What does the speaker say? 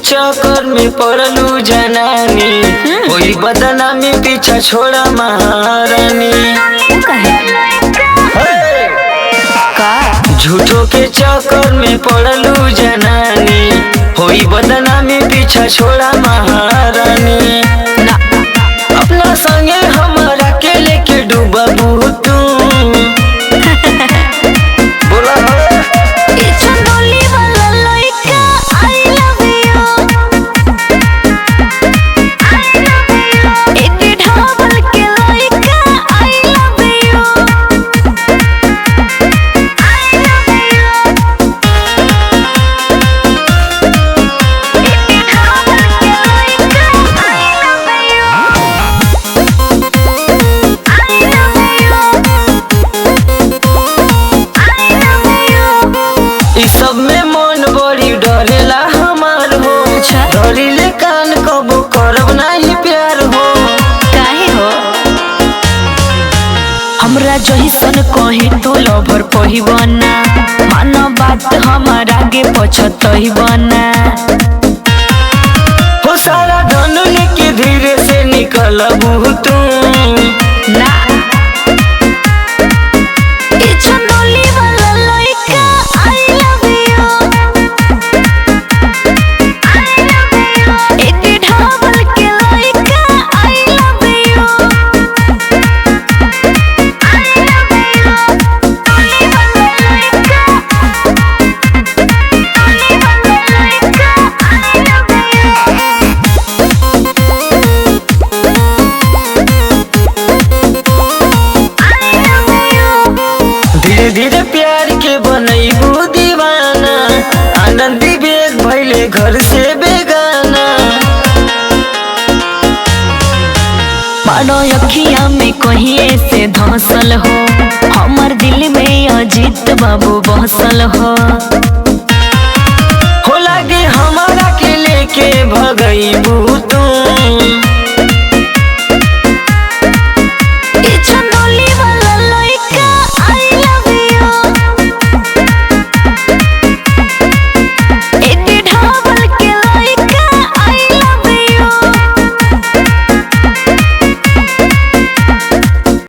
चक्कर में पड़लू जनानी, कोई बदनामी पीछा छोड़ा महारानी। झूठो के चक्कर में पड़लू जनानी, कोई बदनामी पीछा छोड़ा महारानी। अपना संगे हमारा के लेके डूबा तू बोला सब में मन बड़ी डरेला हमार हो। डरिले कान कबो करब नहीं प्यार हो। काहे हो हमरा जहिसन कहीं तो लवर पहिबना, मानो बात हमार आगे पछतहिबना। हो सारा धन लेके धीरे से निकलबू तू ना धीरे धीरे प्यार के बनैबू दीवाना, आनंदी बेग भैले घर से बेगाना। मानो अखिया में कहीं ऐसे धंसल हो, हमार दिल में अजीत बाबू बसल हो। हो लागे हमारा के लेके भगैबू तू